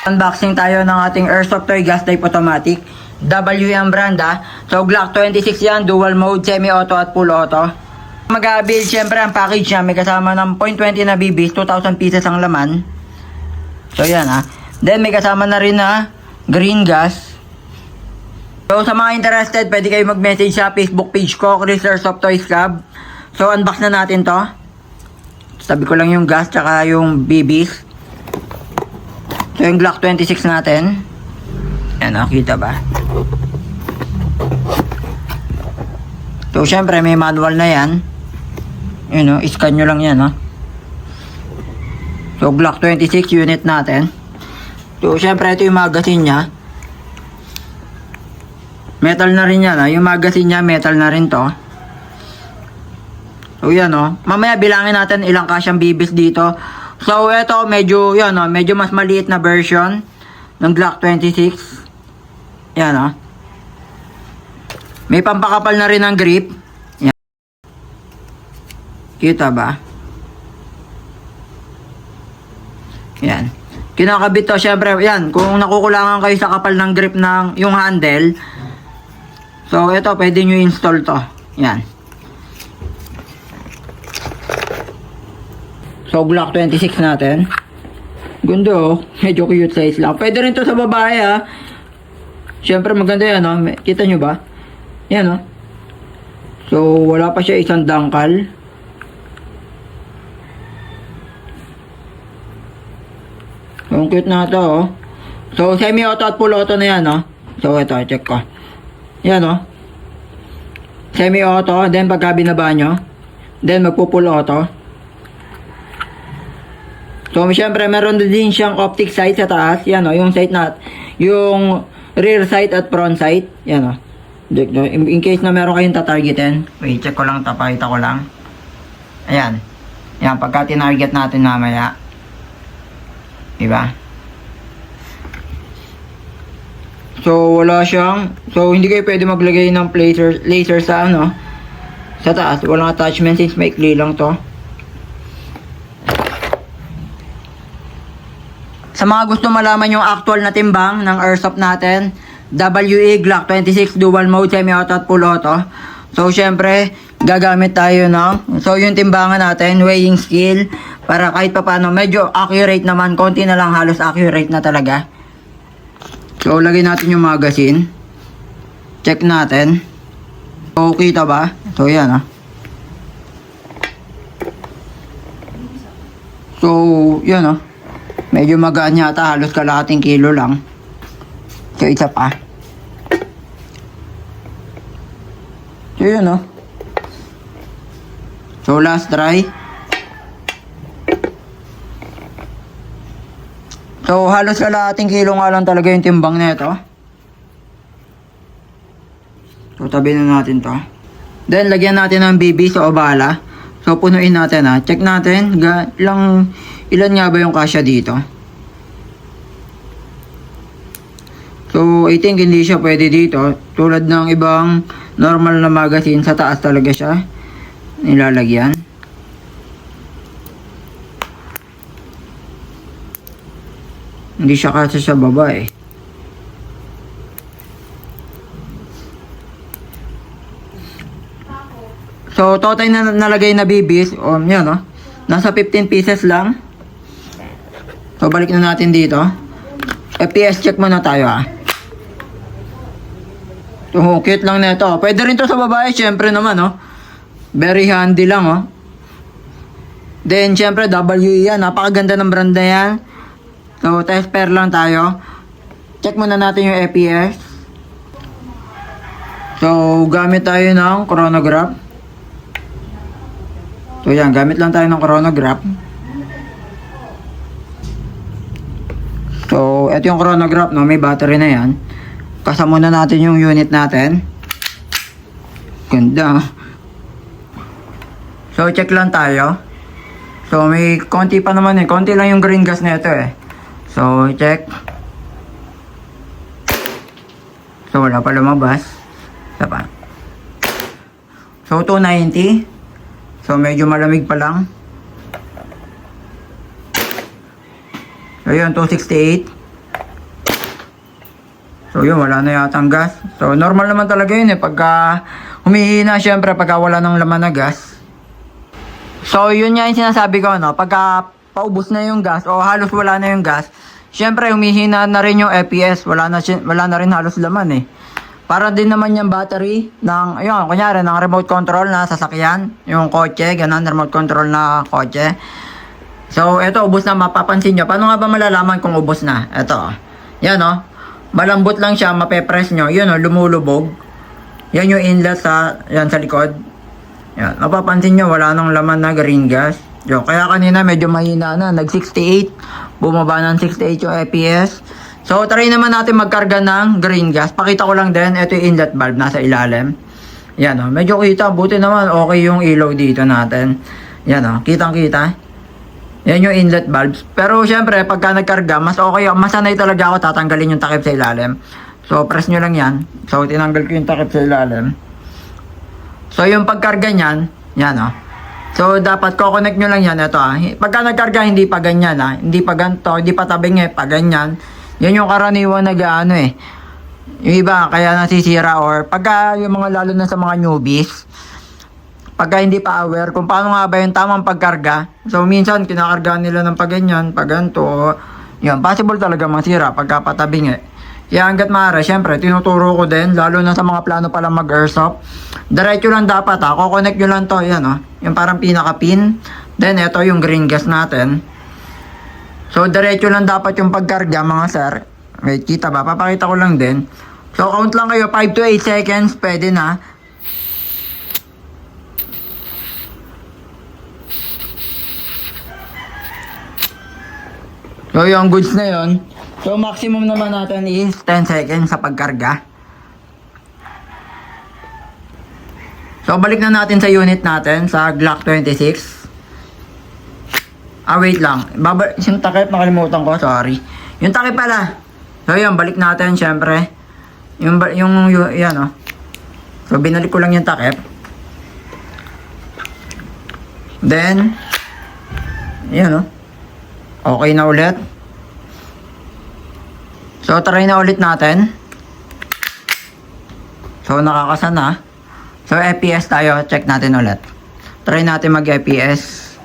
Unboxing tayo ng ating Airsoft Toy Gas Type Automatic WM brand So Glock 26 yan, dual mode, semi-auto at full auto. Mag-a-build syempre ang package niya, may kasama ng .20 na BBs, 2,000 pieces ang laman. So yan Then may kasama na rin na green gas. So sa mga interested, pwede kayo mag-message sa Facebook page ko, Chris Airsoft Toys Club. So unbox na natin to. Sabi ko lang yung gas tsaka yung BBs. So yung Glock 26 natin. Yan kita ba? So syempre may manual na yan. Yun scan nyo lang yan So Glock 26 unit natin. So syempre ito yung magazine nya. Metal na rin yan Yung magazine nya metal na rin to. So yan mamaya bilangin natin ilang kasyang BBs dito. So ito medyo medyo mas maliit na version ng Glock 26. Yan May pampakapal na rin ng grip. Yan. Kita ba? Yan. Kinakabit to syempre yan kung nakukulangan kayo sa kapal ng grip ng yung handle. So ito pwede nyo install to. Yan. So Glock 26 natin. Gundo medyo cute size lang. Pwede rin to sa babae Siyempre maganda yan Kita nyo ba? Yan So wala pa siya isang dangkal. So cute na to So semi-auto at full auto na yan So ito check ko. Yan Semi-auto. Then pagka binaba nyo, then magpo-full auto. So syempre meron din siyang optic sight sa taas. Yan yung sight yung rear sight at front sight. Yan in case na meron kayong tatargetin. Wait, check ko lang, tapakita ko lang. Ayan. Yan, pagka tinarget natin mamaya. Diba? So wala siyang, so hindi kayo pwede maglagay ng laser sa sa taas. Walang attachment since maikli lang to. Sa mga gusto malaman yung actual na timbang ng airsoft natin, WE Glock 26 dual mode, semi-auto at full auto. So syempre, gagamit tayo so yung timbangan natin, weighing scale, para kahit papaano medyo accurate naman, konti na lang halos accurate na talaga. So lagay natin yung magazine. Check natin. So kita ba? So yan So yan medyo magaan yata, halos kalahating kilo lang. So isa pa. So yun So last try. So halos kalahating kilo nga lang talaga yung timbang na ito. So tabi na natin to. Then lagyan natin ng BB sa obala. So punuin natin Check natin ilan nga ba yung kasya dito. So I think hindi siya pwede dito. Tulad ng ibang normal na magazine, sa taas talaga siya nilalagyan. Hindi siya kasi sa baba So total na nalagay na BBs yan nasa 15 pieces lang. So balik na natin dito. FPS check muna tayo So cute lang na ito. Pwede rin to sa babae syempre naman Very handy lang Then syempre WE yan, napakaganda ng brand na yan. So test pair lang tayo. Check muna natin yung FPS. So gamit tayo ng chronograph. So yan, gamit lang tayo ng chronograph. So ito yung chronograph may battery na yan. Kasama na natin yung unit natin. Ganda So check lang tayo. So may konti pa naman konti lang yung green gas na ito So check. So wala pa lumabas. Isa pa. So 290. So medyo malamig pa lang. So yun, 268. So yun, wala na yatang gas. So normal naman talaga yun pagka humihina syempre pagka wala ng laman na gas. So yun nga yung sinasabi ko, pagka paubos na yung gas o halos wala na yung gas, syempre humihina na rin yung FPS, wala na rin halos laman Para din naman yung battery ng, ayun, kunyari, ng remote control na sasakyan, yung kotse, ganun, remote control na kotse. So, eto, ubos na, mapapansin nyo. Paano nga ba malalaman kung ubos na? Eto, yan malambot lang siya, mapepress nyo. Yun lumulubog. Yan yung inlet sa likod. Yan, mapapansin nyo, wala nang laman na green gas. Yo, kaya kanina medyo mahina na, nag 68, bumaba ng 68 yung FPS. So, try naman natin magkarga ng green gas. Pakita ko lang din, ito yung inlet valve nasa ilalim. Yan medyo kita, buti naman okay yung ilaw dito natin. Yan kitang-kita. Yan yung inlet valves. Pero syempre, pagka nagkarga, mas okay, masanay talaga ako tatanggalin yung takip sa ilalim. So, press nyo lang yan. So, tinanggal ko yung takip sa ilalim. So, yung pagkarga nyan, yan So, dapat ko-connect nyo lang yan. Ito Pagka nagkarga, hindi pa ganyan Hindi pa ganito, hindi pa tabing pa ganyan. Yan yung karaniwan yung iba, kaya nasisira or pagka yung mga lalo na sa mga newbies, pagka hindi pa aware kung paano nga ba yung tamang pagkarga. So, minsan, kinakarga nila ng paganyan, paganto. Yan, possible talaga masira pagka patabing Kaya hanggat maaari, syempre, tinuturo ko din, lalo na sa mga plano palang mag-airsoft. Diretso lang dapat Kukonect nyo lang to, yan yung parang pinaka-pin. Then, ito yung green gas natin. So, diretso lang dapat yung pagkarga, mga sir. Wait, kita ba? Papakita ko lang din. So, count lang kayo, 5 to 8 seconds, pwede na. So, yung goods na yon. So, maximum naman natin is 10 seconds sa pagkarga. So, balik na natin sa unit natin, sa Glock 26. Wait lang. Yung takip, nakalimutan ko, sorry. Yung takip pala. So, yun, balik natin, syempre. Yan So, binalik ko lang yung takip. Then, yan okay na ulit. So, try na ulit natin. So, nakakasan na. So, FPS tayo. Check natin ulit. Try natin mag-FPS.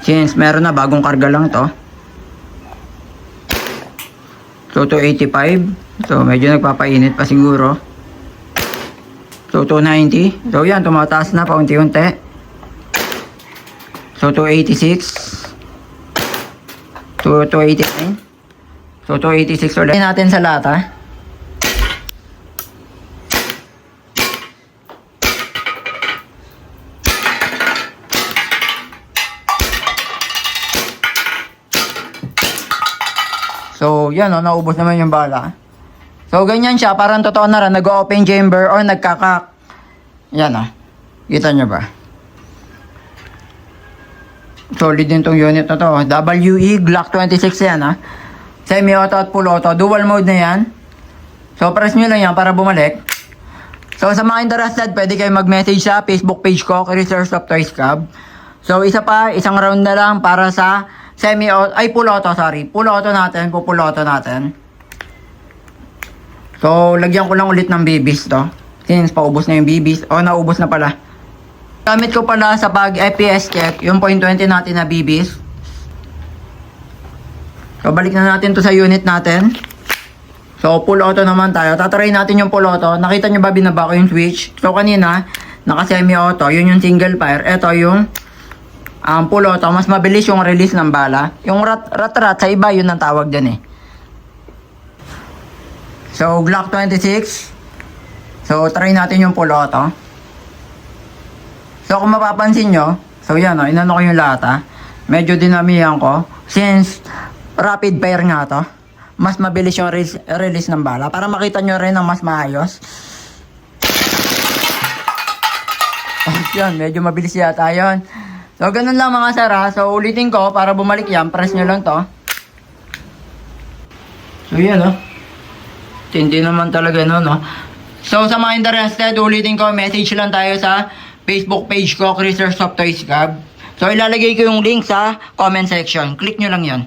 Since meron na, bagong karga lang to. So, 285. So, medyo nagpapainit pa siguro. So, 290. So, yan, tumataas na paunti-unti. So, 286. 289. So, 286 ulit. Natin sa lata. So, yan naubos naman yung bala. So, ganyan siya. Parang totoo na rin. Nag-open chamber or nagkakak. Yan Kita nyo ba? Solid din tong unit na to. WE Glock 26 yan Semi-auto at full auto. Dual mode na yan. So, press nyo lang yan para bumalik. So, sa mga interested, pwede kayo mag-message sa Facebook page ko, Research of Toys Cub. So, isang round na lang para sa full auto, sorry. Full auto natin, full auto natin. So, lagyan ko lang ulit ng BBs to. Since paubos na yung BBs. Naubos na pala. Gamit ko pala sa FPS check, yung .20 natin na BBs. So, balik na natin to sa unit natin. So, full auto naman tayo. Tatry natin yung full auto. Nakita nyo ba binaba ko yung switch? So, kanina, naka semi-auto. Yun yung single fire. Ito yung full auto. Mas mabilis yung release ng bala. Yung rat sa iba, yun ang tawag dyan So, Glock 26. So, try natin yung full auto. So, kung mapapansin nyo, so yan inano ko yung lata. Medyo dinamihan ko. Since rapid fire nga to, mas mabilis yung release ng bala. Para makita nyo rin ng mas maayos. Yan, medyo mabilis yata yun. So, ganun lang mga sara. So, ulitin ko, para bumalik yan, press nyo lang to. So, yan Tindi naman talaga So, sa mga interested, ulitin ko, message lang tayo sa Facebook page ko, Research of Toys Cub. So, ilalagay ko yung link sa comment section. Click nyo lang yon.